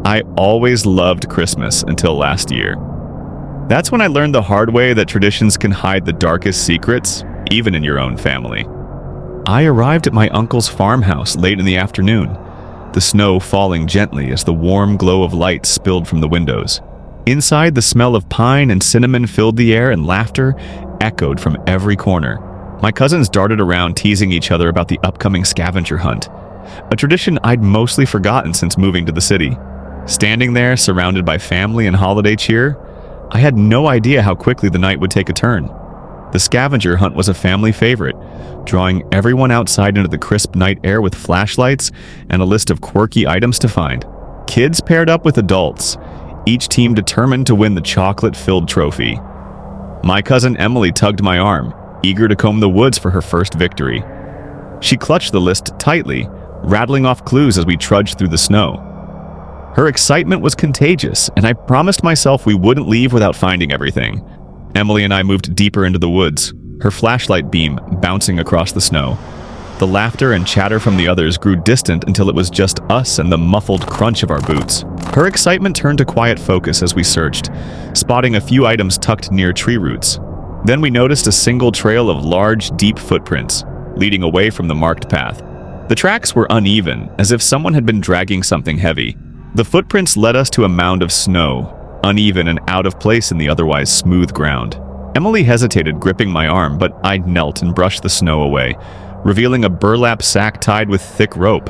I always loved Christmas until last year. That's when I learned the hard way that traditions can hide the darkest secrets, even in your own family. I arrived at my uncle's farmhouse late in the afternoon, the snow falling gently as the warm glow of light spilled from the windows. Inside, the smell of pine and cinnamon filled the air, and laughter echoed from every corner. My cousins darted around, teasing each other about the upcoming scavenger hunt, a tradition I'd mostly forgotten since moving to the city. Standing there, surrounded by family and holiday cheer, I had no idea how quickly the night would take a turn. The scavenger hunt was a family favorite, drawing everyone outside into the crisp night air with flashlights and a list of quirky items to find. Kids paired up with adults, each team determined to win the chocolate-filled trophy. My cousin Emily tugged my arm, eager to comb the woods for her first victory. She clutched the list tightly, rattling off clues as we trudged through the snow. Her excitement was contagious, and I promised myself we wouldn't leave without finding everything. Emily and I moved deeper into the woods, her flashlight beam bouncing across the snow. The laughter and chatter from the others grew distant until it was just us and the muffled crunch of our boots. Her excitement turned to quiet focus as we searched, spotting a few items tucked near tree roots. Then we noticed a single trail of large, deep footprints, leading away from the marked path. The tracks were uneven, as if someone had been dragging something heavy. The footprints led us to a mound of snow, uneven and out of place in the otherwise smooth ground. Emily hesitated, gripping my arm, but I knelt and brushed the snow away, revealing a burlap sack tied with thick rope.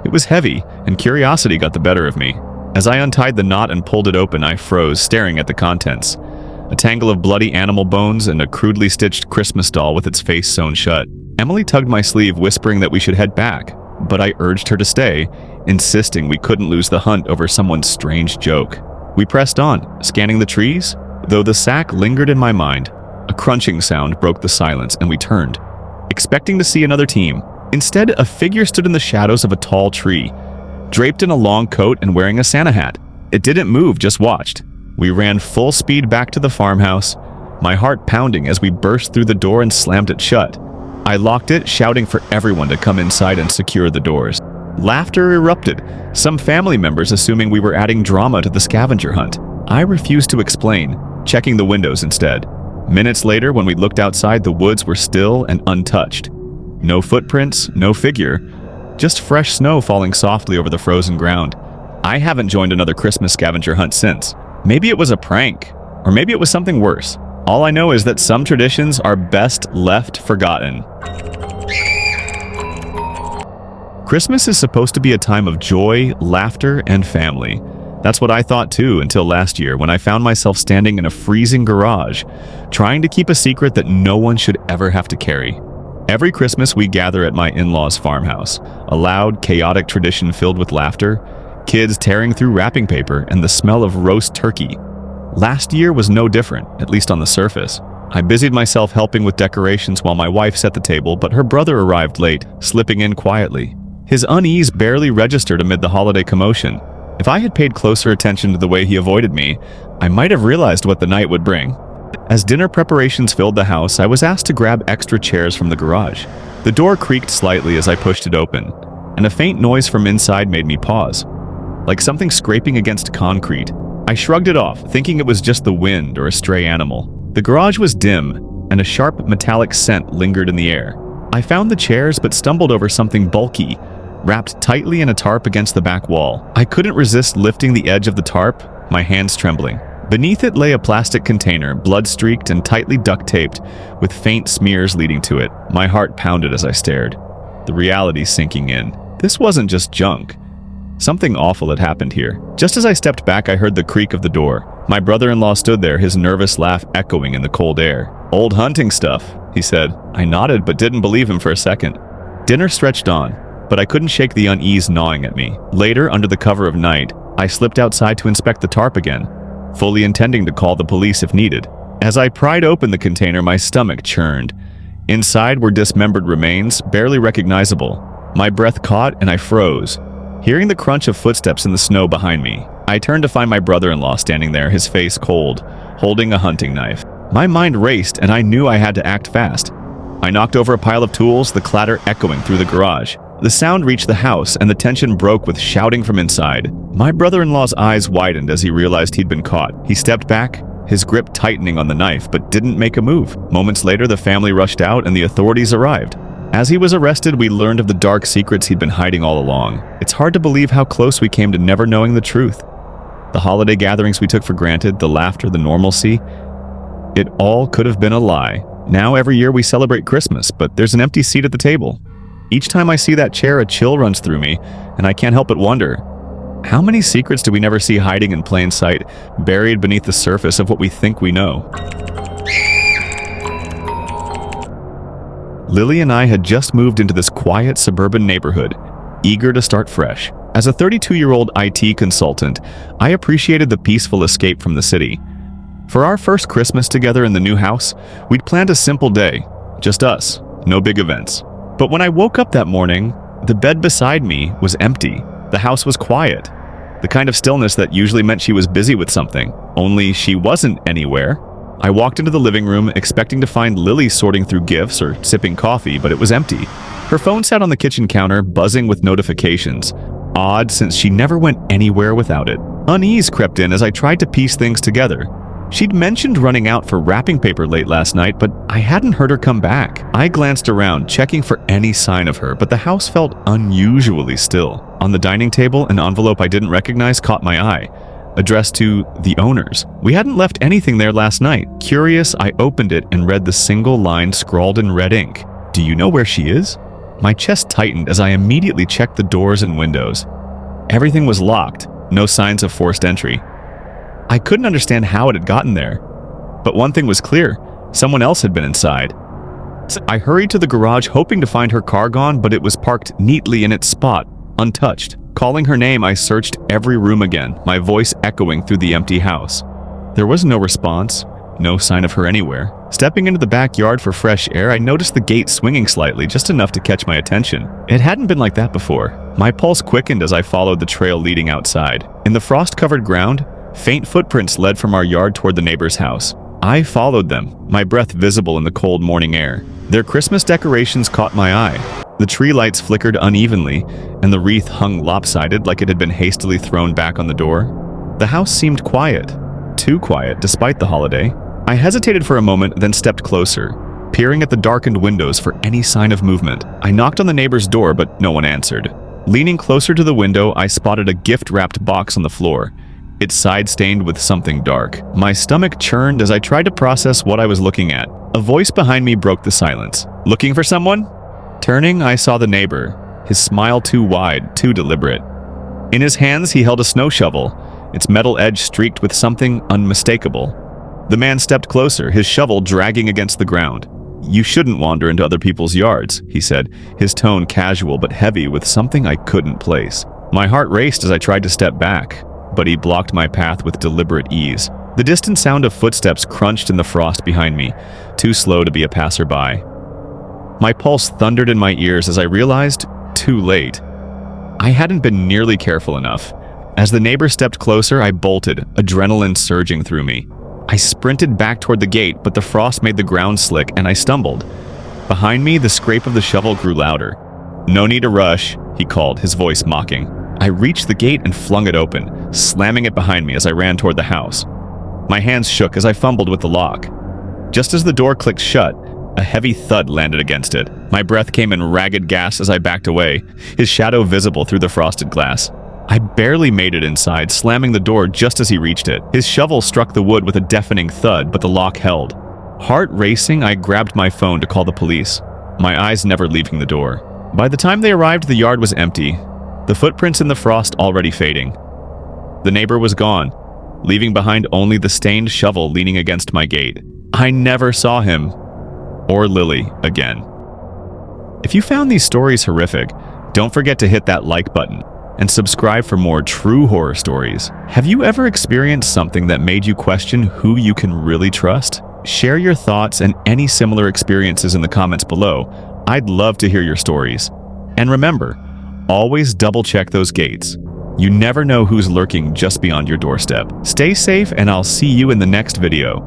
It was heavy, and curiosity got the better of me. As I untied the knot and pulled it open, I froze, staring at the contents. A tangle of bloody animal bones and a crudely stitched Christmas doll with its face sewn shut. Emily tugged my sleeve, whispering that we should head back, but I urged her to stay, insisting we couldn't lose the hunt over someone's strange joke. We pressed on, scanning the trees, though the sack lingered in my mind. A crunching sound broke the silence, and we turned, expecting to see another team. Instead, a figure stood in the shadows of a tall tree, draped in a long coat and wearing a Santa hat. It didn't move, just watched. We ran full speed back to the farmhouse, my heart pounding as we burst through the door and slammed it shut. I locked it, shouting for everyone to come inside and secure the doors. Laughter erupted, some family members assuming we were adding drama to the scavenger hunt. I refused to explain, checking the windows instead. Minutes later, when we looked outside, the woods were still and untouched. No footprints, no figure, just fresh snow falling softly over the frozen ground. I haven't joined another Christmas scavenger hunt since. Maybe it was a prank, or maybe it was something worse. All I know is that some traditions are best left forgotten. Christmas is supposed to be a time of joy, laughter, and family. That's what I thought too until last year when I found myself standing in a freezing garage, trying to keep a secret that no one should ever have to carry. Every Christmas we gather at my in-laws' farmhouse, a loud, chaotic tradition filled with laughter, kids tearing through wrapping paper, and the smell of roast turkey. Last year was no different, at least on the surface. I busied myself helping with decorations while my wife set the table, but her brother arrived late, slipping in quietly. His unease barely registered amid the holiday commotion. If I had paid closer attention to the way he avoided me, I might have realized what the night would bring. As dinner preparations filled the house, I was asked to grab extra chairs from the garage. The door creaked slightly as I pushed it open, and a faint noise from inside made me pause, like something scraping against concrete. I shrugged it off, thinking it was just the wind or a stray animal. The garage was dim, and a sharp metallic scent lingered in the air. I found the chairs but stumbled over something bulky, wrapped tightly in a tarp against the back wall. I couldn't resist lifting the edge of the tarp, my hands trembling. Beneath it lay a plastic container, blood-streaked and tightly duct-taped, with faint smears leading to it. My heart pounded as I stared, the reality sinking in. This wasn't just junk. Something awful had happened here. Just as I stepped back, I heard the creak of the door. My brother-in-law stood there, his nervous laugh echoing in the cold air. "Old hunting stuff," he said. I nodded but didn't believe him for a second. Dinner stretched on, but I couldn't shake the unease gnawing at me. Later, under the cover of night, I slipped outside to inspect the tarp again, fully intending to call the police if needed. As I pried open the container, my stomach churned. Inside were dismembered remains, barely recognizable. My breath caught and I froze, hearing the crunch of footsteps in the snow behind me. I turned to find my brother-in-law standing there, his face cold, holding a hunting knife. My mind raced and I knew I had to act fast. I knocked over a pile of tools, the clatter echoing through the garage. The sound reached the house, and the tension broke with shouting from inside. My brother-in-law's eyes widened as he realized he'd been caught. He stepped back, his grip tightening on the knife, but didn't make a move. Moments later, the family rushed out and the authorities arrived. As he was arrested, we learned of the dark secrets he'd been hiding all along. It's hard to believe how close we came to never knowing the truth. The holiday gatherings we took for granted, the laughter, the normalcy, it all could have been a lie. Now every year we celebrate Christmas, but there's an empty seat at the table. Each time I see that chair, a chill runs through me, and I can't help but wonder, how many secrets do we never see hiding in plain sight, buried beneath the surface of what we think we know? Lily and I had just moved into this quiet suburban neighborhood, eager to start fresh. As a 32-year-old IT consultant, I appreciated the peaceful escape from the city. For our first Christmas together in the new house, we'd planned a simple day, just us, no big events. But when I woke up that morning, the bed beside me was empty. The house was quiet, the kind of stillness that usually meant she was busy with something, only she wasn't anywhere. I walked into the living room expecting to find Lily sorting through gifts or sipping coffee, but it was empty. Her phone sat on the kitchen counter, buzzing with notifications. Odd, since she never went anywhere without it. Unease crept in as I tried to piece things together. She'd mentioned running out for wrapping paper late last night, but I hadn't heard her come back. I glanced around, checking for any sign of her, but the house felt unusually still. On the dining table, an envelope I didn't recognize caught my eye, addressed to the owners. We hadn't left anything there last night. Curious, I opened it and read the single line scrawled in red ink. "Do you know where she is?" My chest tightened as I immediately checked the doors and windows. Everything was locked, no signs of forced entry. I couldn't understand how it had gotten there. But one thing was clear, someone else had been inside. I hurried to the garage hoping to find her car gone, but it was parked neatly in its spot, untouched. Calling her name, I searched every room again, my voice echoing through the empty house. There was no response, no sign of her anywhere. Stepping into the backyard for fresh air, I noticed the gate swinging slightly, just enough to catch my attention. It hadn't been like that before. My pulse quickened as I followed the trail leading outside. In the frost-covered ground, faint footprints led from our yard toward the neighbor's house. I followed them, my breath visible in the cold morning air. Their Christmas decorations caught my eye. The tree lights flickered unevenly, and the wreath hung lopsided like it had been hastily thrown back on the door. The house seemed quiet, too quiet despite the holiday. I hesitated for a moment, then stepped closer, peering at the darkened windows for any sign of movement. I knocked on the neighbor's door, but no one answered. Leaning closer to the window, I spotted a gift-wrapped box on the floor, its side stained with something dark. My stomach churned as I tried to process what I was looking at. A voice behind me broke the silence. "Looking for someone?" Turning, I saw the neighbor, his smile too wide, too deliberate. In his hands, he held a snow shovel, its metal edge streaked with something unmistakable. The man stepped closer, his shovel dragging against the ground. "You shouldn't wander into other people's yards," he said, his tone casual but heavy with something I couldn't place. My heart raced as I tried to step back, but he blocked my path with deliberate ease. The distant sound of footsteps crunched in the frost behind me, too slow to be a passerby. My pulse thundered in my ears as I realized, too late, I hadn't been nearly careful enough. As the neighbor stepped closer, I bolted, adrenaline surging through me. I sprinted back toward the gate, but the frost made the ground slick and I stumbled. Behind me, the scrape of the shovel grew louder. "No need to rush," he called, his voice mocking. I reached the gate and flung it open, slamming it behind me as I ran toward the house. My hands shook as I fumbled with the lock. Just as the door clicked shut, a heavy thud landed against it. My breath came in ragged gasps as I backed away, his shadow visible through the frosted glass. I barely made it inside, slamming the door just as he reached it. His shovel struck the wood with a deafening thud, but the lock held. Heart racing, I grabbed my phone to call the police, my eyes never leaving the door. By the time they arrived, the yard was empty, the footprints in the frost already fading. The neighbor was gone, leaving behind only the stained shovel leaning against my gate. I never saw him or Lily again. If you found these stories horrific, don't forget to hit that like button and subscribe for more true horror stories. Have you ever experienced something that made you question who you can really trust? Share your thoughts and any similar experiences in the comments below. I'd love to hear your stories. And remember, always double check those gates. You never know who's lurking just beyond your doorstep. Stay safe, and I'll see you in the next video.